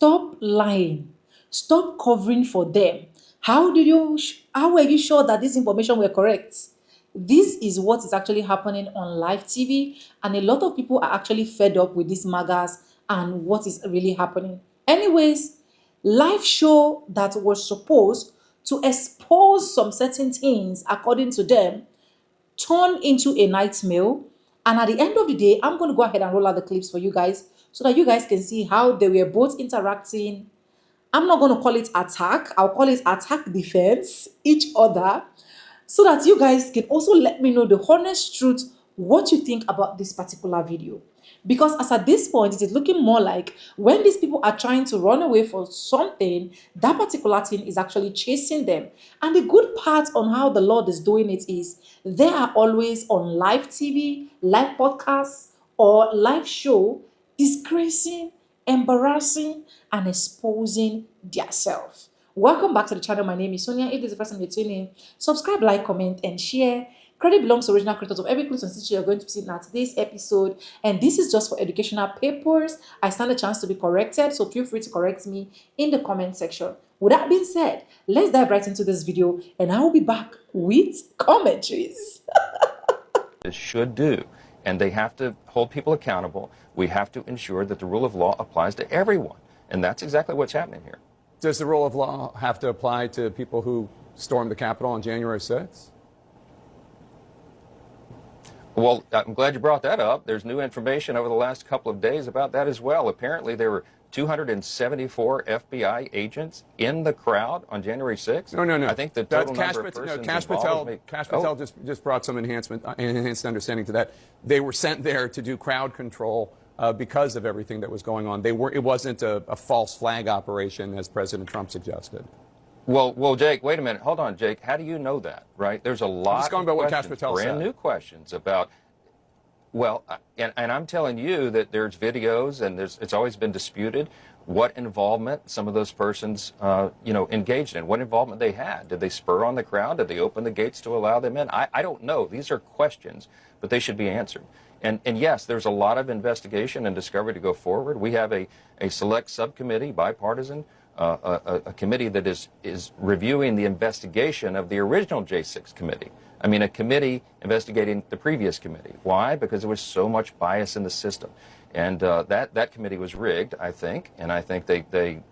Stop lying. Stop covering for them. How were you sure that this information were correct? This is what is actually happening on live TV, and a lot of people are actually fed up with these magas and what is really happening. Anyways, live show that was supposed to expose some certain things according to them turn into a nightmare. And at the end of the day, I'm going to go ahead and roll out the clips for you guys so that you guys can see how they were both interacting. I'm not going to call it attack, I'll call it attack defense each other, so that you guys can also let me know the honest truth, what you think about this particular video. Because as at this point, it is looking more like when these people are trying to run away for something, that particular thing is actually chasing them. And the good part on how the Lord is doing it is they are always on live TV, live podcasts, or live show, disgracing, embarrassing, and exposing themselves. Welcome back to the channel. My name is Sonia. If this is the first time you're tuning in, subscribe, like, comment, and share. Credit belongs to original creators of every clue and stitch you're going to see in today's episode. And this is just for educational purpose. I stand a chance to be corrected, so feel free to correct me in the comment section. With that being said, let's dive right into this video, and I will be back with commentaries. Should do, and they have to hold people accountable. We have to ensure that the rule of law applies to everyone, and that's exactly what's happening here. Does the rule of law have to apply to people who stormed the Capitol on January 6th? Well, I'm glad you brought that up. There's new information over the last couple of days about that as well. Apparently, there were 274 FBI agents in the crowd on January 6th. No. I think the total number of persons Cash Patel just brought some enhanced understanding to that. They were sent there to do crowd control because of everything that was going on. It wasn't a false flag operation, as President Trump suggested. Well, Jake, wait a minute. Hold on, Jake. How do you know that, right? There's a lot of questions, brand new questions about, well, and I'm telling you that there's videos, and it's always been disputed what involvement some of those persons, engaged in, what involvement they had. Did they spur on the crowd? Did they open the gates to allow them in? I don't know. These are questions, but they should be answered. And yes, there's a lot of investigation and discovery to go forward. We have a select subcommittee, bipartisan, a committee that is reviewing the investigation of the original J6 committee. I mean, a committee investigating the previous committee. Why? Because there was so much bias in the system. And that committee was rigged, I think. And I think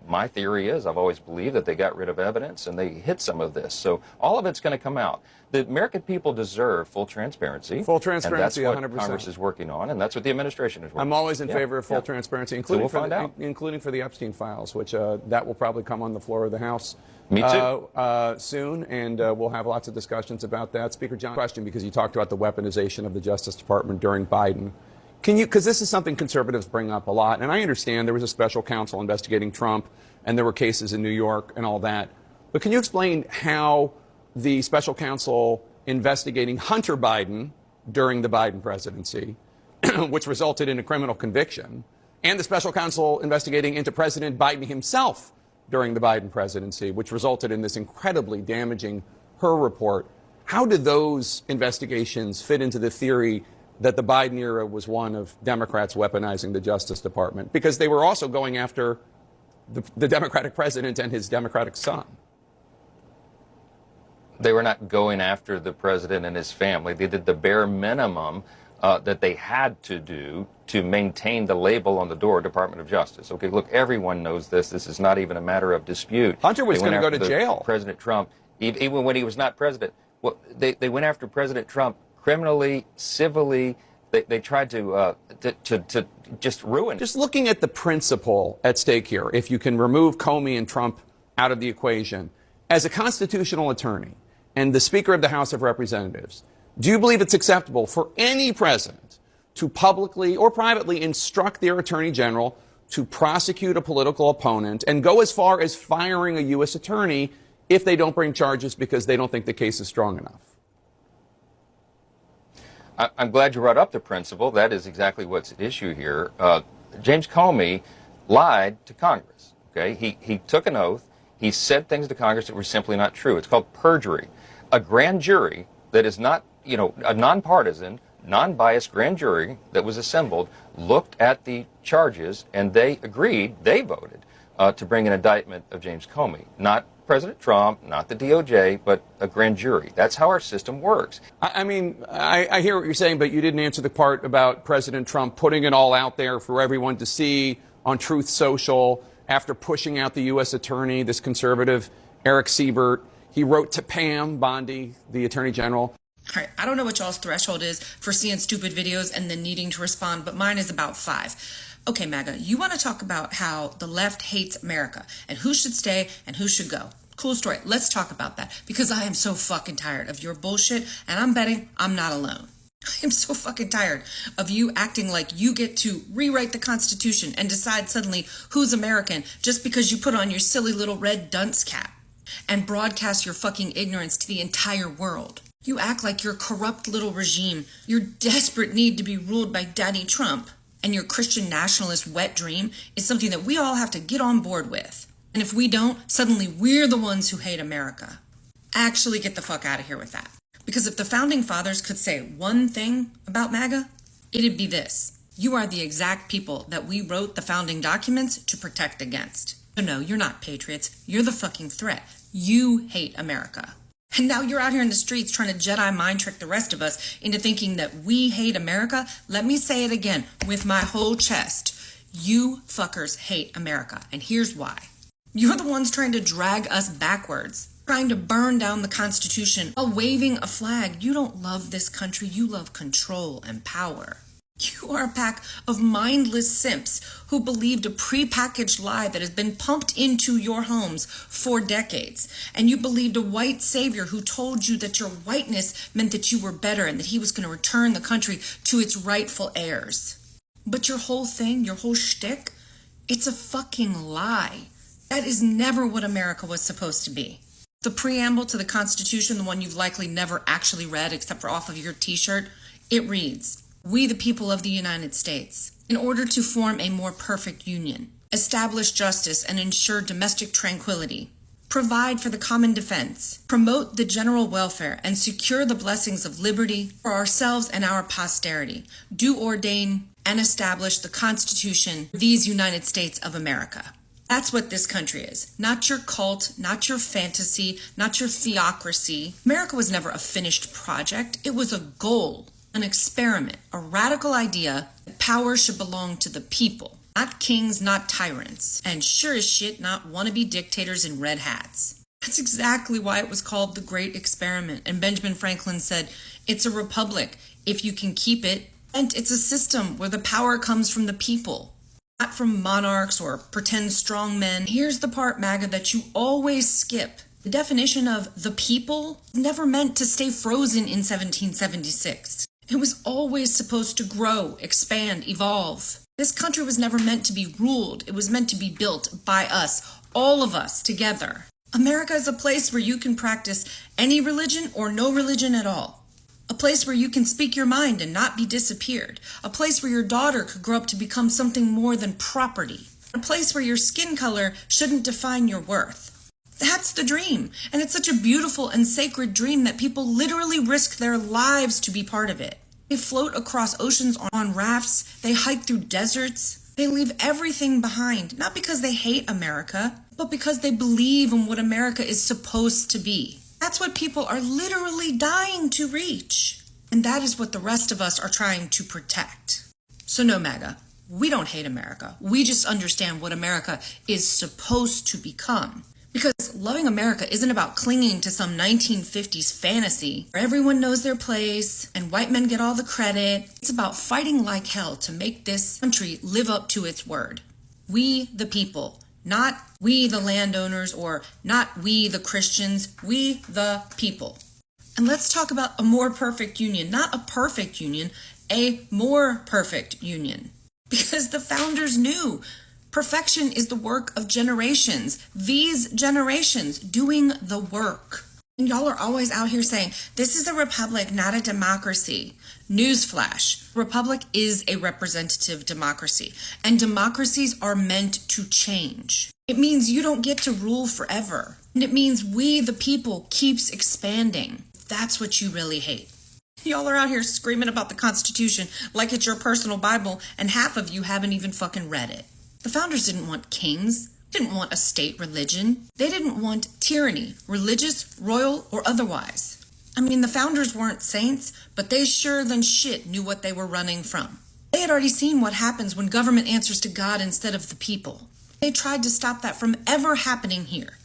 my theory is, I've always believed that they got rid of evidence and they hid some of this. So all of it's going to come out. The American people deserve full transparency. Full transparency, and that's what 100%. Congress is working on, and that's what the administration is working on. I'm always in favor of full transparency, including for the Epstein files, which that will probably come on the floor of the House. Me too. Soon, and we'll have lots of discussions about that. Speaker John, question, because you talked about the weaponization of the Justice Department during Biden. Because this is something conservatives bring up a lot, and I understand there was a special counsel investigating Trump, and there were cases in New York and all that. But can you explain how the special counsel investigating Hunter Biden during the Biden presidency, which resulted in a criminal conviction, and the special counsel investigating into President Biden himself during the Biden presidency, which resulted in this incredibly damaging Hur report, how did those investigations fit into the theory that the Biden era was one of Democrats weaponizing the Justice Department? Because they were also going after the Democratic president and his Democratic son. They were not going after the president and his family. They did the bare minimum that they had to do to maintain the label on the door, Department of Justice. Okay, look, everyone knows this. This is not even a matter of dispute. Hunter was going to go to jail. President Trump, even when he was not president. Well, they went after President Trump criminally, civilly. They tried to just ruin. Just looking at the principle at stake here, if you can remove Comey and Trump out of the equation, as a constitutional attorney and the Speaker of the House of Representatives, do you believe it's acceptable for any president to publicly or privately instruct their attorney general to prosecute a political opponent and go as far as firing a U.S. attorney if they don't bring charges because they don't think the case is strong enough? I'm glad you brought up the principle. That is exactly what's at issue here. James Comey lied to Congress. Okay, he took an oath. He said things to Congress that were simply not true. It's called perjury. A grand jury that is not, a nonpartisan, non-biased grand jury that was assembled looked at the charges and they agreed, they voted to bring an indictment of James Comey. Not President Trump, not the DOJ, but a grand jury. That's how our system works. I mean, I hear what you're saying, but you didn't answer the part about President Trump putting it all out there for everyone to see on Truth Social after pushing out the U.S. attorney, this conservative Eric Siebert. He wrote to Pam Bondi, the attorney general. All right, I don't know what y'all's threshold is for seeing stupid videos and then needing to respond, but mine is about 5. Okay, MAGA, you want to talk about how the left hates America and who should stay and who should go. Cool story. Let's talk about that because I am so fucking tired of your bullshit and I'm betting I'm not alone. I am so fucking tired of you acting like you get to rewrite the Constitution and decide suddenly who's American just because you put on your silly little red dunce cap and broadcast your fucking ignorance to the entire world. You act like your corrupt little regime, your desperate need to be ruled by Daddy Trump, and your Christian nationalist wet dream is something that we all have to get on board with. And if we don't, suddenly we're the ones who hate America. Actually get the fuck out of here with that. Because if the founding fathers could say one thing about MAGA, it'd be this. You are the exact people that we wrote the founding documents to protect against. No, you're not patriots. You're the fucking threat. You hate America. And now you're out here in the streets trying to Jedi mind trick the rest of us into thinking that we hate America. Let me say it again with my whole chest. You fuckers hate America. And here's why. You're the ones trying to drag us backwards, trying to burn down the Constitution while waving a flag. You don't love this country. You love control and power. You are a pack of mindless simps who believed a prepackaged lie that has been pumped into your homes for decades. And you believed a white savior who told you that your whiteness meant that you were better and that he was going to return the country to its rightful heirs. But your whole thing, your whole shtick, it's a fucking lie. That is never what America was supposed to be. The preamble to the Constitution, the one you've likely never actually read except for off of your t-shirt, it reads, "We, the people of the United States, in order to form a more perfect union, establish justice and ensure domestic tranquility, provide for the common defense, promote the general welfare, and secure the blessings of liberty for ourselves and our posterity, do ordain and establish the Constitution of these United States of America." That's what this country is. Not your cult, not your fantasy, not your theocracy. America was never a finished project. It was a goal. An experiment, a radical idea that power should belong to the people, not kings, not tyrants, and sure as shit not wannabe dictators in red hats. That's exactly why it was called the Great Experiment. And Benjamin Franklin said, it's a republic if you can keep it, and it's a system where the power comes from the people, not from monarchs or pretend strong men. Here's the part, MAGA, that you always skip. The definition of the people never meant to stay frozen in 1776. It was always supposed to grow, expand, evolve. This country was never meant to be ruled. It was meant to be built by us, all of us together. America is a place where you can practice any religion or no religion at all. A place where you can speak your mind and not be disappeared. A place where your daughter could grow up to become something more than property. A place where your skin color shouldn't define your worth. That's the dream. And it's such a beautiful and sacred dream that people literally risk their lives to be part of it. They float across oceans on rafts. They hike through deserts. They leave everything behind, not because they hate America, but because they believe in what America is supposed to be. That's what people are literally dying to reach. And that is what the rest of us are trying to protect. So no, MAGA, we don't hate America. We just understand what America is supposed to become. Because loving America isn't about clinging to some 1950s fantasy where everyone knows their place and white men get all the credit. It's about fighting like hell to make this country live up to its word. We, the people, not we, the landowners, or not we, the Christians, we, the people. And let's talk about a more perfect union, not a perfect union, a more perfect union. Because the founders knew perfection is the work of generations. These generations doing the work. And y'all are always out here saying, this is a republic, not a democracy. Newsflash, republic is a representative democracy. And democracies are meant to change. It means you don't get to rule forever. And it means we, the people, keeps expanding. That's what you really hate. Y'all are out here screaming about the Constitution like it's your personal Bible, and half of you haven't even fucking read it. The founders didn't want kings They didn't want a state religion. They didn't want tyranny, religious, royal, or otherwise. I mean, the founders weren't saints, but they sure than shit knew what they were running from. They had already seen what happens when government answers to God instead of the people. They tried to stop that from ever happening here.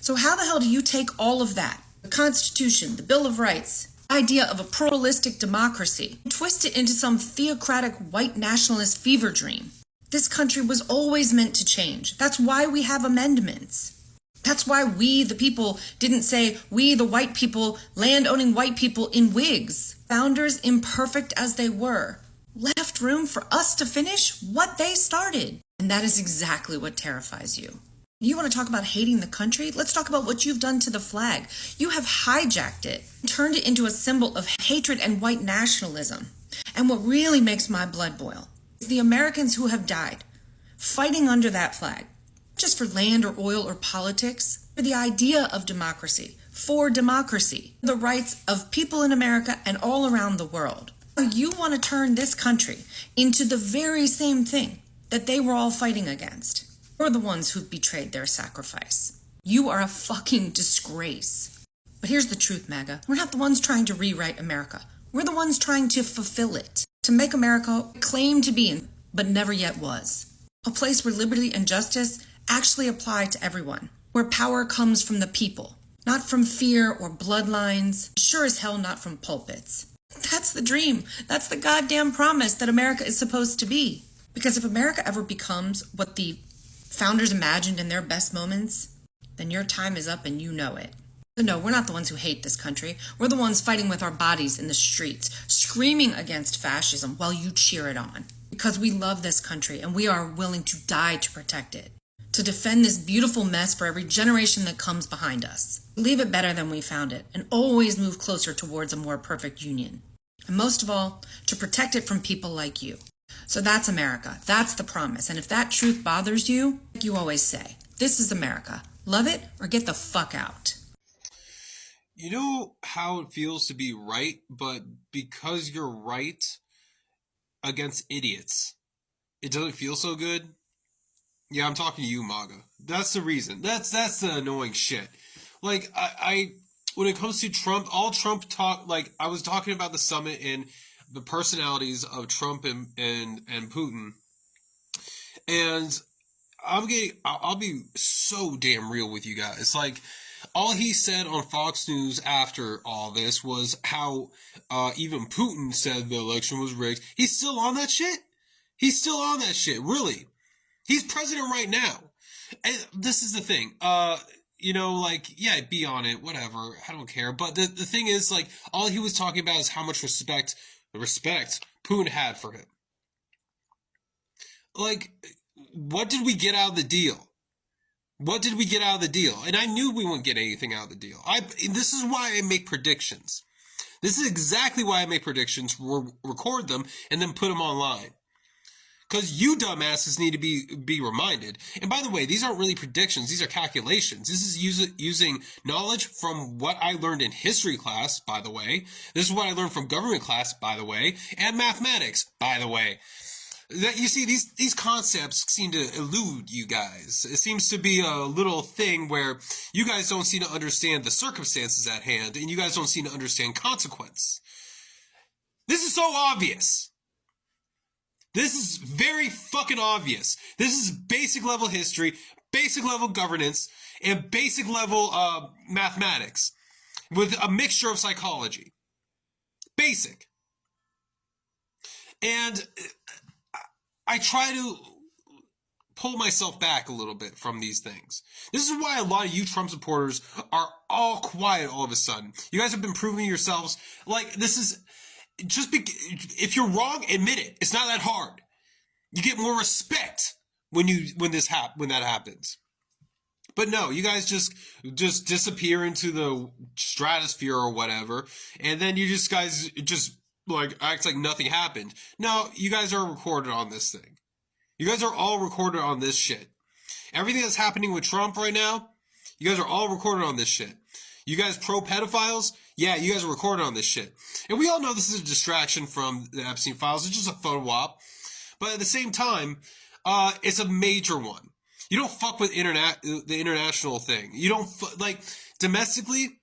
So how the hell do you take all of that, the Constitution, the Bill of Rights, the idea of a pluralistic democracy, and twist it into some theocratic white nationalist fever dream? This country was always meant to change. That's why we have amendments. That's why we, the people, didn't say, we, the white people, land-owning white people in wigs. Founders, imperfect as they were, left room for us to finish what they started. And that is exactly what terrifies you. You want to talk about hating the country? Let's talk about what you've done to the flag. You have hijacked it, turned it into a symbol of hatred and white nationalism. And what really makes my blood boil is the Americans who have died fighting under that flag, just for land or oil or politics, for the idea of democracy, for democracy, the rights of people in America and all around the world. You want to turn this country into the very same thing that they were all fighting against. We're the ones who've betrayed their sacrifice. You are a fucking disgrace. But here's the truth, MAGA. We're not the ones trying to rewrite America. We're the ones trying to fulfill it, to make America claim to be in, but never yet was. A place where liberty and justice actually apply to everyone, where power comes from the people, not from fear or bloodlines, sure as hell not from pulpits. That's the dream. That's the goddamn promise that America is supposed to be. Because if America ever becomes what the founders imagined in their best moments, then your time is up and you know it. So no, we're not the ones who hate this country. We're the ones fighting with our bodies in the streets, screaming against fascism while you cheer it on. Because we love this country and we are willing to die to protect it, to defend this beautiful mess for every generation that comes behind us. Leave it better than we found it and always move closer towards a more perfect union. And most of all, to protect it from people like you. So that's America. That's the promise. And if that truth bothers you, like you always say, this is America. Love it or get the fuck out. You know how it feels to be right, but because you're right against idiots, it doesn't feel so good? Yeah, I'm talking to you, MAGA. That's the reason. That's the annoying shit. Like, I when it comes to Trump, all Trump talk, like, I was talking about the summit and the personalities of Trump and Putin, and I'll be so damn real with you guys. Like, all he said on Fox News after all this was how even Putin said the election was rigged. He's still on that shit. He's still on that shit, really. He's president right now. And this is the thing. You know, like, yeah, be on it, whatever. I don't care. But the thing is, like, all he was talking about is how much respect Putin had for him. Like, what did we get out of the deal? What did we get out of the deal? And I knew we wouldn't get anything out of the deal. This is why I make predictions. This is exactly why I make predictions, record them, and then put them online. Because you dumbasses need to be reminded. And by the way, these aren't really predictions. These are calculations. This is using knowledge from what I learned in history class, by the way. This is what I learned from government class, by the way. And mathematics, by the way. That, you see, these concepts seem to elude you guys. It seems to be a little thing where you guys don't seem to understand the circumstances at hand, and you guys don't seem to understand consequence. This is so obvious. This is very fucking obvious. This is basic level history, basic level governance, and basic level mathematics with a mixture of psychology. Basic. And I try to pull myself back a little bit from these things. This is why a lot of you Trump supporters are all quiet all of a sudden. You guys have been proving yourselves, like, this is just if you're wrong, admit it. It's not that hard. You get more respect when that happens. But no, you guys just disappear into the stratosphere or whatever, and then you guys like act like nothing happened. No, you guys are recorded on this thing. You guys are all recorded on this shit. Everything that's happening with Trump right now, you guys are all recorded on this shit. You guys pro-pedophiles? Yeah, you guys are recorded on this shit. And we all know this is a distraction from the Epstein files. It's just a photo op. But at the same time, it's a major one. You don't fuck with the international thing. You don't like domestically.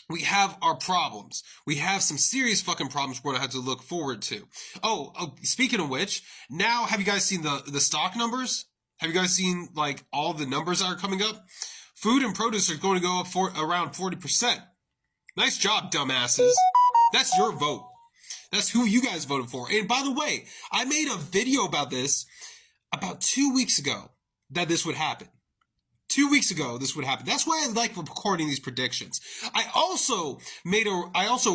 We have our problems. We have some serious fucking problems we're gonna have to look forward to. Oh, speaking of which, now have you guys seen the stock numbers? Have you guys seen like all the numbers that are coming up? Food and produce are going to go up for around 40%. Nice job, dumbasses. That's your vote. That's who you guys voted for. And by the way, I made a video about this about 2 weeks ago that this would happen. 2 weeks ago, this would happen. That's why I like recording these predictions. I also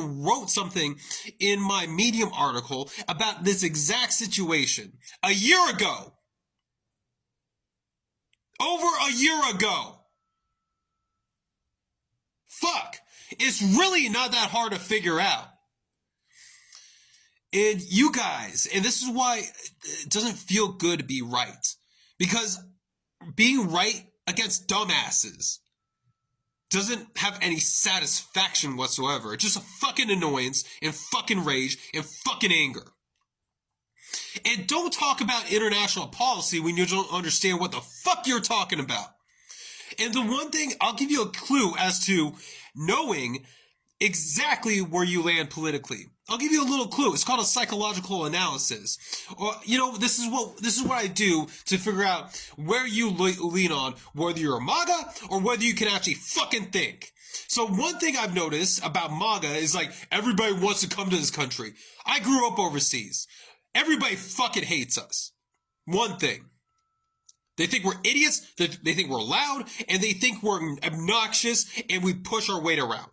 wrote something in my Medium article about this exact situation a year ago. Over a year ago. Fuck. It's really not that hard to figure out. And you guys, and this is why it doesn't feel good to be right. Because being right against dumbasses doesn't have any satisfaction whatsoever. It's just a fucking annoyance and fucking rage and fucking anger. And don't talk about international policy when you don't understand what the fuck you're talking about. And the one thing, I'll give you a clue as to knowing exactly where you land politically. I'll give you a little clue. It's called a psychological analysis. Or, you know, this is what I do to figure out where you lean on, whether you're a MAGA or whether you can actually fucking think. So one thing I've noticed about MAGA is like everybody wants to come to this country. I grew up overseas. Everybody fucking hates us. One thing. They think we're idiots, they think we're loud, and they think we're obnoxious, and we push our weight around.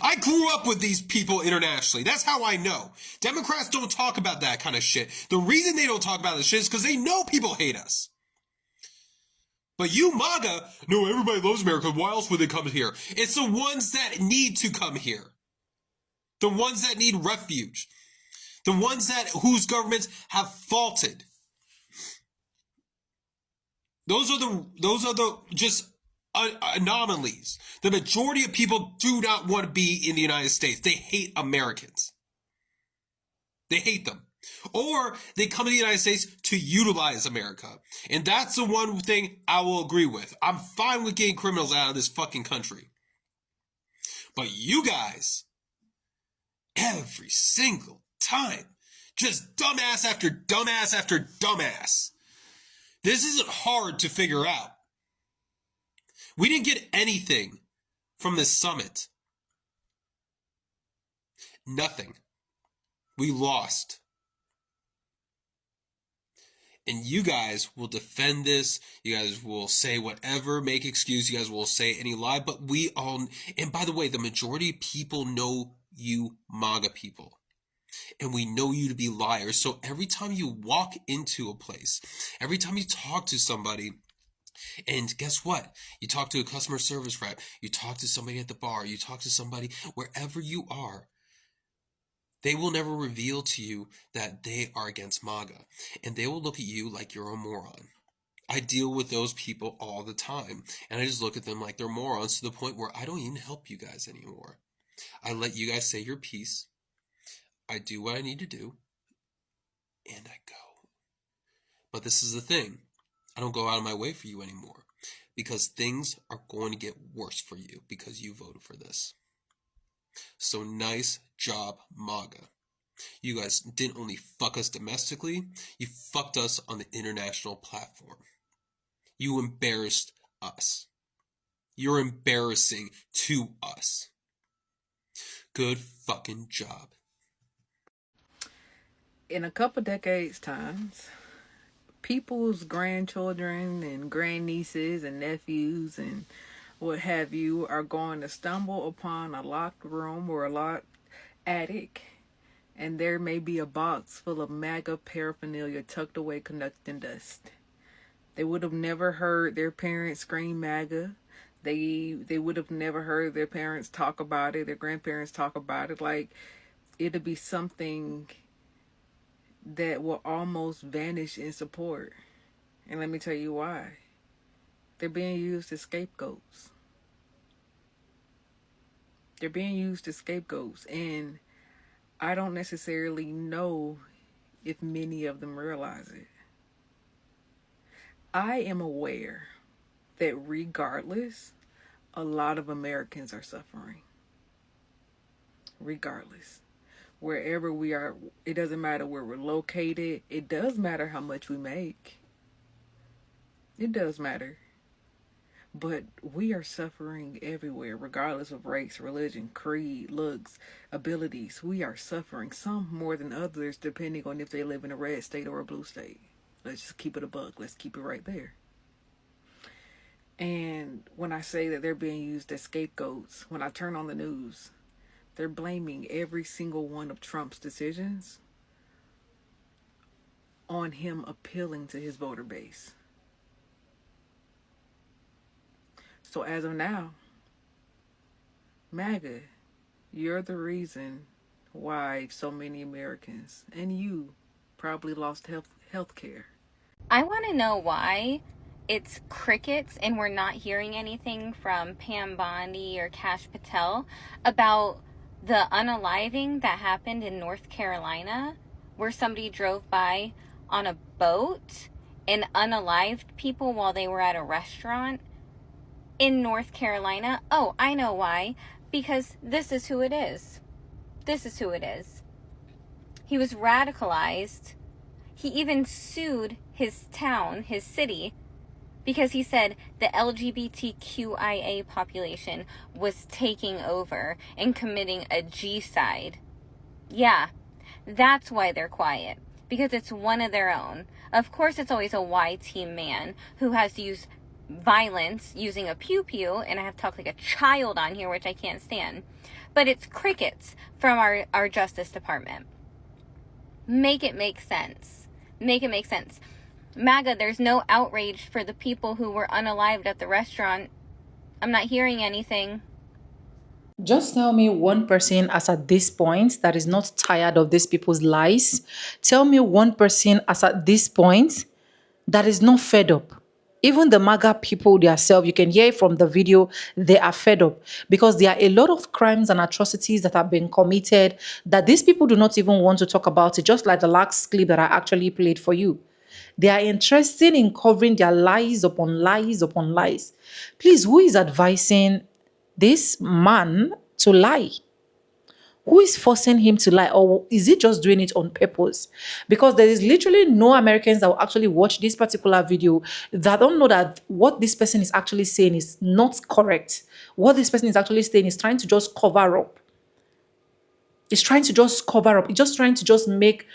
I grew up with these people internationally. That's how I know. Democrats don't talk about that kind of shit. The reason they don't talk about this shit is because they know people hate us. But you MAGA, no, everybody loves America. Why else would they come here? It's the ones that need to come here. The ones that need refuge. The ones whose governments have faulted. Those are the just anomalies. The majority of people do not want to be in the United States. They hate Americans. They hate them. Or they come to the United States to utilize America. And that's the one thing I will agree with. I'm fine with getting criminals out of this fucking country. But you guys, every single time, just dumbass after dumbass after dumbass. This isn't hard to figure out. We didn't get anything from this summit. Nothing. We lost. And you guys will defend this. You guys will say whatever, make excuse. You guys will say any lie. But we all, and by the way, the majority of people know you MAGA people. And we know you to be liars. So every time you walk into a place, every time you talk to somebody, and guess what? You talk to a customer service rep, you talk to somebody at the bar, you talk to somebody wherever you are, they will never reveal to you that they are against MAGA. And they will look at you like you're a moron. I deal with those people all the time. And I just look at them like they're morons to the point where I don't even help you guys anymore. I let you guys say your piece. I do what I need to do, and I go. But this is the thing. I don't go out of my way for you anymore because things are going to get worse for you because you voted for this. So nice job, MAGA. You guys didn't only fuck us domestically, you fucked us on the international platform. You embarrassed us. You're embarrassing to us. Good fucking job. In a couple decades times, people's grandchildren and grandnieces and nephews and what have you are going to stumble upon a locked room or a locked attic, and there may be a box full of MAGA paraphernalia tucked away collecting dust. They would have never heard their parents scream MAGA. They would have never heard their parents talk about it, their grandparents talk about it. Like, it'll be something that will almost vanish in support. And let me tell you why. They're being used as scapegoats. They're being used as scapegoats. And I don't necessarily know if many of them realize it. I am aware that regardless, a lot of Americans are suffering. Regardless. Wherever we are, it doesn't matter where we're located. It does matter how much we make. It does matter. But we are suffering everywhere, regardless of race, religion, creed, looks, abilities. We are suffering, some more than others, depending on if they live in a red state or a blue state. Let's just keep it a buck. Let's keep it right there. And when I say that they're being used as scapegoats, when I turn on the news, they're blaming every single one of Trump's decisions on him appealing to his voter base. So as of now, MAGA, you're the reason why so many Americans and you probably lost health care. I want to know why it's crickets and we're not hearing anything from Pam Bondi or Kash Patel about the unaliving that happened in North Carolina, where somebody drove by on a boat and unalived people while they were at a restaurant in North Carolina. Oh, I know why. Because this is who it is. This is who it is. He was radicalized. He even sued his town, his city, because he said the LGBTQIA population was taking over and committing a G-side. Yeah, that's why they're quiet. Because it's one of their own. Of course, it's always a Y-team man who has to use violence using a pew-pew, and I have to talk like a child on here, which I can't stand. But it's crickets from our Justice Department. Make it make sense. Make it make sense. MAGA, there's no outrage for the people who were unalived at the restaurant. I'm not hearing anything. Just tell me one person as at this point that is not tired of these people's lies. Tell me one person as at this point that is not fed up. Even the MAGA people themselves, you can hear from the video, they are fed up because there are a lot of crimes and atrocities that have been committed that these people do not even want to talk about it, just like the last clip that I actually played for you. They are interested in covering their lies upon lies upon lies. Please, who is advising this man to lie? Who is forcing him to lie, or is he just doing it on purpose? Because there is literally no Americans that will actually watch this particular video that don't know that what this person is actually saying is not correct. What this person is actually saying is trying to just cover up. It's trying to just cover up. It's just trying to just make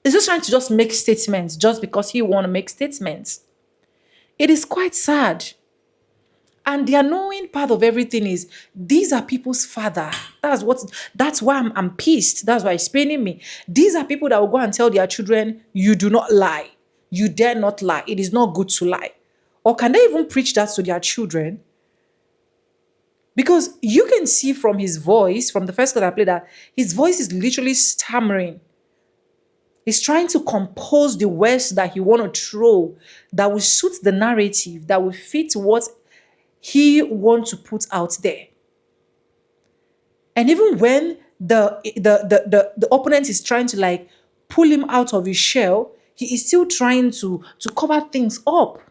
it's just trying to just make statements just because he want to make statements. It is quite sad. And the annoying part of everything is these are people's father. That's why I'm pissed. That's why it's paining me. These are people that will go and tell their children, you do not lie. You dare not lie. It is not good to lie. Or can they even preach that to their children? Because you can see from his voice, from the first clip I played, that his voice is literally stammering. He's trying to compose the words that he want to throw that will suit the narrative, that will fit what he wants to put out there. And even when the opponent is trying to like pull him out of his shell, he is still trying to cover things up.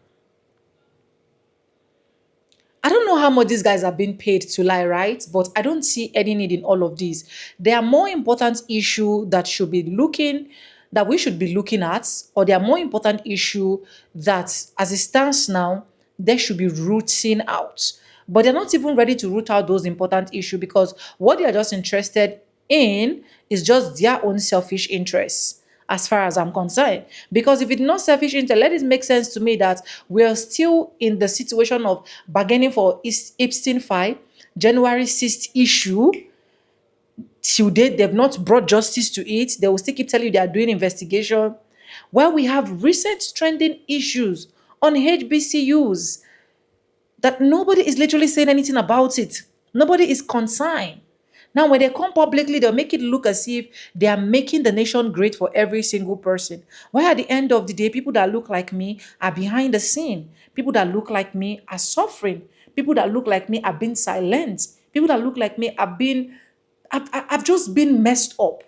I don't know how much these guys are being paid to lie, right? But I don't see any need in all of these. There are more important issues that we should be looking at, or there are more important issue that, as it stands now, they should be rooting out. But they're not even ready to root out those important issues because what they are just interested in is just their own selfish interests, as far as I'm concerned. Because if it's not selfish interest, let it make sense to me that we're still in the situation of bargaining for Epstein file, January 6th issue. Till date, they've not brought justice to it. They will still keep telling you they are doing investigation. Well, we have recent trending issues on HBCUs that nobody is literally saying anything about it. Nobody is concerned. Now, when they come publicly, they'll make it look as if they are making the nation great for every single person. Why at the end of the day, people that look like me are behind the scene. People that look like me are suffering. People that look like me are being silenced. People that look like me are I've just been messed up.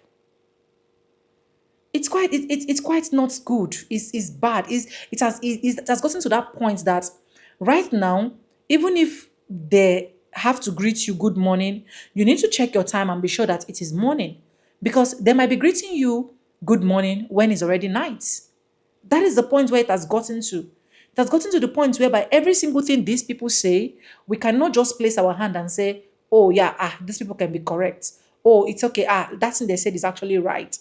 It's quite not good. It's bad. It has gotten to that point that right now, even if they have to greet you good morning, you need to check your time and be sure that it is morning, because they might be greeting you good morning when it's already night. That is the point where it has gotten to. It has gotten to the point whereby every single thing these people say, we cannot just place our hand and say, oh yeah, these people can be correct. Oh, it's okay. That thing they said is actually right.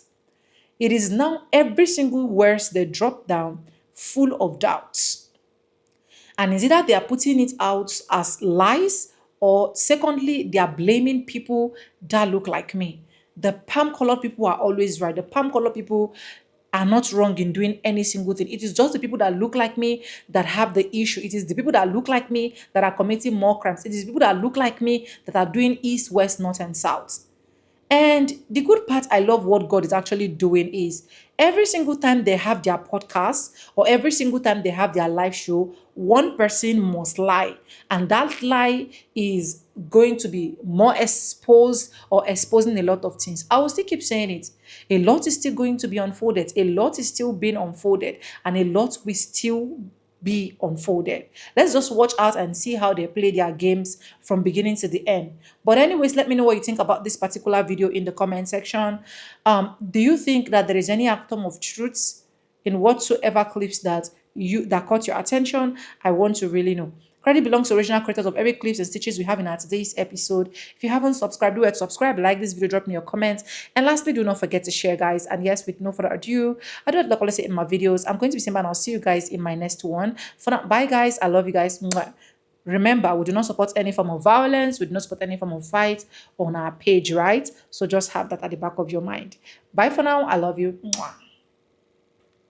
It is now every single words they drop down full of doubts. And is either they are putting it out as lies, or secondly, they are blaming people that look like me. The palm colored people are always right. The palm colored people are not wrong in doing any single thing. It is just the people that look like me that have the issue. It is the people that look like me that are committing more crimes. It is people that look like me that are doing east, west, north, and south. And the good part, I love what God is actually doing is every single time they have their podcast or every single time they have their live show, one person must lie. And that lie is going to be more exposed or exposing a lot of things. I will still keep saying it. A lot is still going to be unfolded. A lot is still being unfolded. And a lot will still be unfolded. Let's just watch out and see how they play their games from beginning to the end. But anyways, let me know what you think about this particular video in the comment section. Do you think that there is any atom of truth in whatsoever clips that caught your attention? I want to really know. Credit belongs to original creators of every clips and stitches we have in our today's episode. If you haven't subscribed, do it. Subscribe, like this video, drop me your comments. And lastly, do not forget to share, guys. And yes, with no further ado, I do like I say in my videos, I'm going to be saying bye and I'll see you guys in my next one. For now, bye guys. I love you guys. Mwah. Remember, we do not support any form of violence. We do not support any form of fight on our page, right? So just have that at the back of your mind. Bye for now. I love you. Mwah.